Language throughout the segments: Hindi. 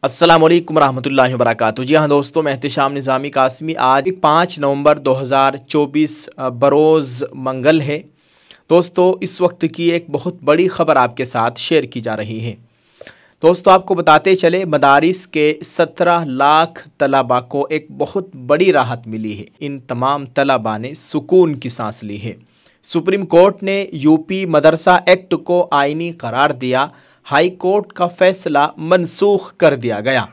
अस्सलामुअलैकुम रहमतुल्लाहि व बरकातुहू। जी हाँ दोस्तों, मैं एहतिशाम निज़ामी कासमी। आज 5 नवंबर 2024 बरोज़ मंगल है। दोस्तों, इस वक्त की एक बहुत बड़ी ख़बर आपके साथ शेयर की जा रही है। दोस्तों, आपको बताते चले, मदारिस के 17 लाख तलबा को एक बहुत बड़ी राहत मिली है। इन तमाम तलबा ने सुकून की सांस ली है। सुप्रीम कोर्ट ने यूपी मदरसा एक्ट को आईनी करार दिया। हाई कोर्ट का फैसला मनसूख कर दिया गया।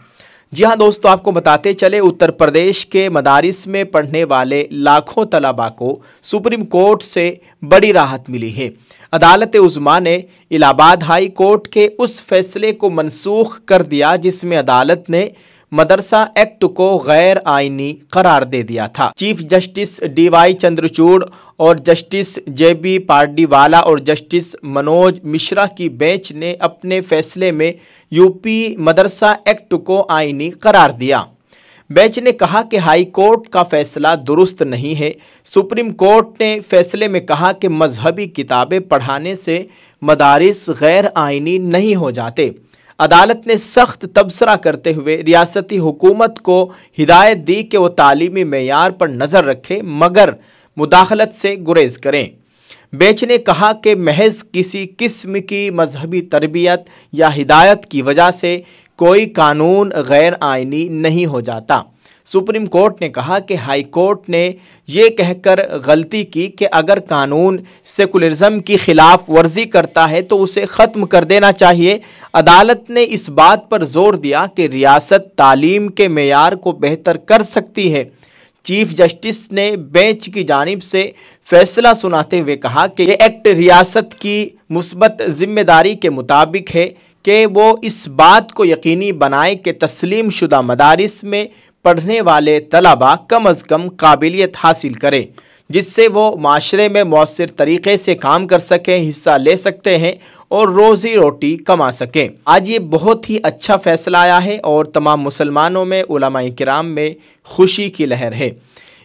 जी हाँ दोस्तों, आपको बताते चले, उत्तर प्रदेश के मदारिस में पढ़ने वाले लाखों तलबा को सुप्रीम कोर्ट से बड़ी राहत मिली है। अदालत उज़्मा ने इलाहाबाद हाई कोर्ट के उस फैसले को मनसूख कर दिया जिसमें अदालत ने मदरसा एक्ट को गैर आईनी करार दे दिया था। चीफ जस्टिस DY चंद्रचूड़ और जस्टिस JB पारडीवाला और जस्टिस मनोज मिश्रा की बेंच ने अपने फैसले में यूपी मदरसा एक्ट को आईनी करार दिया। बेंच ने कहा कि हाई कोर्ट का फैसला दुरुस्त नहीं है। सुप्रीम कोर्ट ने फैसले में कहा कि मजहबी किताबें पढ़ाने से मदारिस गैर आईनी नहीं हो जाते। अदालत ने सख्त तबसरा करते हुए रियासती हुकूमत को हिदायत दी कि वो तालीमी मेयार पर नज़र रखे मगर मुदाखलत से गुरेज करें। बेंच ने कहा कि महज किसी किस्म की मजहबी तरबियत या हिदायत की वजह से कोई कानून गैर आईनी नहीं हो जाता। सुप्रीम कोर्ट ने कहा कि हाई कोर्ट ने ये कहकर गलती की कि अगर कानून सेकुलरिज्म की खिलाफ वर्जी करता है तो उसे ख़त्म कर देना चाहिए। अदालत ने इस बात पर जोर दिया कि रियासत तालीम के मेयार को बेहतर कर सकती है। चीफ जस्टिस ने बेंच की जानिब से फैसला सुनाते हुए कहा कि ये एक्ट रियासत की मुस्बत जिम्मेदारी के मुताबिक है कि वो इस बात को यकीनी बनाए कि तस्लीम शुदा मदारिस में पढ़ने वाले तलबा कम अज़ कम काबिलियत हासिल करें जिससे वो माशरे में मौसर तरीक़े से काम कर सकें, हिस्सा ले सकते हैं और रोज़ी रोटी कमा सकें। आज ये बहुत ही अच्छा फ़ैसला आया है और तमाम मुसलमानों में, उलमाए किराम में खुशी की लहर है।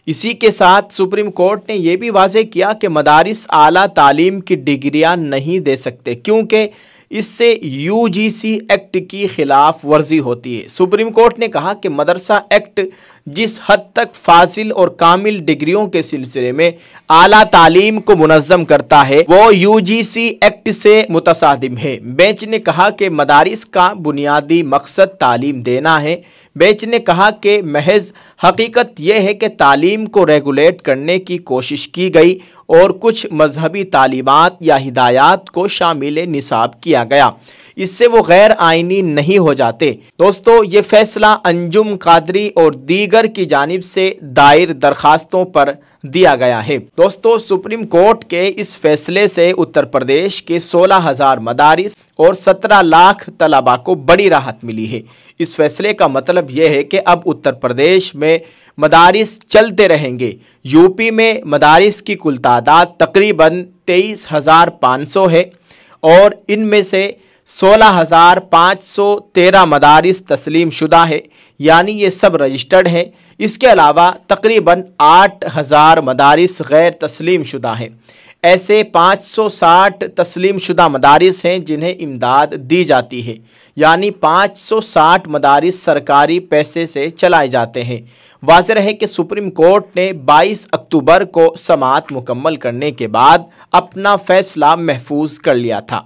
इसी के साथ सुप्रीम कोर्ट ने यह भी वाज़ेह किया कि मदारिस आला तालीम की डिग्रियां नहीं दे सकते क्योंकि इससे UGC एक्ट की खिलाफ वर्जी होती है। सुप्रीम कोर्ट ने कहा कि मदरसा एक्ट जिस हद तक फाजिल और कामिल डिग्रियों के सिलसिले में आला तालीम को मुनज़्ज़म करता है वो UGC एक्ट से मुतसादिम है। बेंच ने कहा कि मदारिस का बुनियादी मकसद तालीम देना है। बेंच ने कहा कि महज हकीकत यह है कि तालीम को रेगुलेट करने की कोशिश की गई और कुछ मजहबी तालीमात या हिदायत को शामिल निसाब किया गया, इससे वो गैर आईनी नहीं हो जाते। दोस्तों, ये फैसला अंजुम कादरी और दीगर की जानिब से दायर दरखास्तों पर दिया गया है। दोस्तों, सुप्रीम कोर्ट के इस फैसले से उत्तर प्रदेश के 16,000 मदारिस और 17 लाख तलबा को बड़ी राहत मिली है। इस फैसले का मतलब यह है कि अब उत्तर प्रदेश में मदारिस चलते रहेंगे। यूपी में मदारिस की कुल तादाद तकरीबन 23,500 है और इनमें से 16,513 मदारिस तस्लीम शुदा है, यानी ये सब रजिस्टर्ड है। इसके अलावा तकरीबन 8,000 मदारिस गैर तस्लीम शुदा हैं। ऐसे 560 तस्लीम शुदा मदारिस हैं जिन्हें इमदाद दी जाती है, यानी 560 मदारिस सरकारी पैसे से चलाए जाते हैं। वाज़ेह है कि सुप्रीम कोर्ट ने 22 अक्टूबर को समाअत मुकम्मल करने के बाद अपना फैसला महफूज कर लिया था।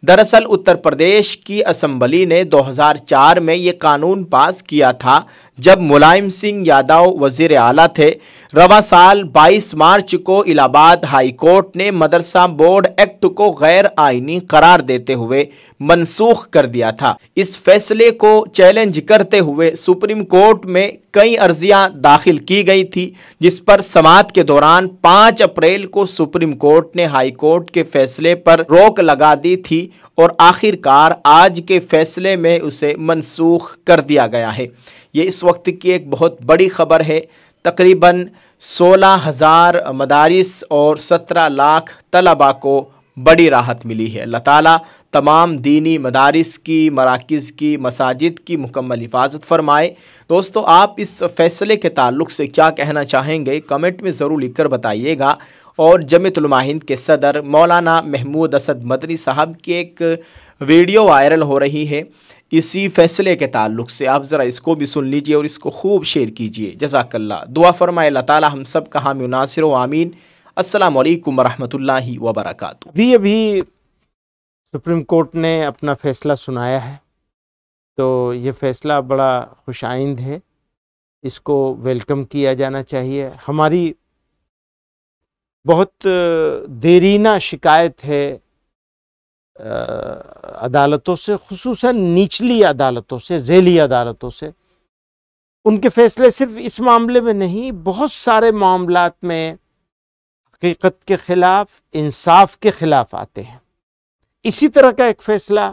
दरअसल उत्तर प्रदेश की असम्बली ने 2004 में ये कानून पास किया था जब मुलायम सिंह यादव वज़ीर आला थे। रवा साल 22 मार्च को इलाहाबाद हाई कोर्ट ने मदरसा बोर्ड एक्ट को गैर आईनी करार देते हुए मनसूख कर दिया था। इस फैसले को चैलेंज करते हुए सुप्रीम कोर्ट में कई अर्जियां दाखिल की गई थी जिस पर समाअत के दौरान 5 अप्रैल को सुप्रीम कोर्ट ने हाई कोर्ट के फैसले पर रोक लगा दी थी और आखिरकार आज के फैसले में उसे मनसूख कर दिया गया है। ये इस वक्त की एक बहुत बड़ी खबर है। तकरीबन 16,000 मदारिस और 17 लाख तलबा को बड़ी राहत मिली है। अल्लाह ताला तमाम दीनी मदारिस की, मराकिज़ की, मसाजिद की मुकम्मल हिफाजत फरमाए। दोस्तों, आप इस फ़ैसले के ताल्लुक़ से क्या कहना चाहेंगे कमेंट में ज़रूर लिखकर बताइएगा। और जमीयत उलमा हिंद के सदर मौलाना महमूद असद मदनी साहब की एक वीडियो वायरल हो रही है। इसी फैसले के ताल्लुक़ से आप ज़रा इसको भी सुन लीजिए और इसको खूब शेयर कीजिए। जज़ाकल्लाह। दुआ फरमाए अल्लाह ताला हम सब का हामी नासिर व आमीन। अस्सलामु अलैकुम वरहमतुल्लाहि वबरकातुहू। अभी अभी सुप्रीम कोर्ट ने अपना फ़ैसला सुनाया है, तो ये फ़ैसला बड़ा खुशाइंद है, इसको वेलकम किया जाना चाहिए। हमारी बहुत देरीना शिकायत है अदालतों से, खुसूसन निचली अदालतों से, ज़ेली अदालतों से। उनके फ़ैसले सिर्फ इस मामले में नहीं, बहुत सारे मामलात में हकीकत के ख़िलाफ़, इंसाफ के ख़िलाफ़ आते हैं। इसी तरह का एक फ़ैसला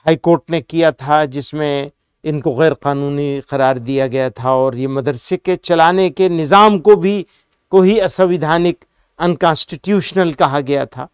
हाई कोर्ट ने किया था, जिसमें इनको गैर कानूनी करार दिया गया था और ये मदरसे के चलाने के निज़ाम को ही असंवैधानिक, अनकॉन्स्टिट्यूशनल कहा गया था।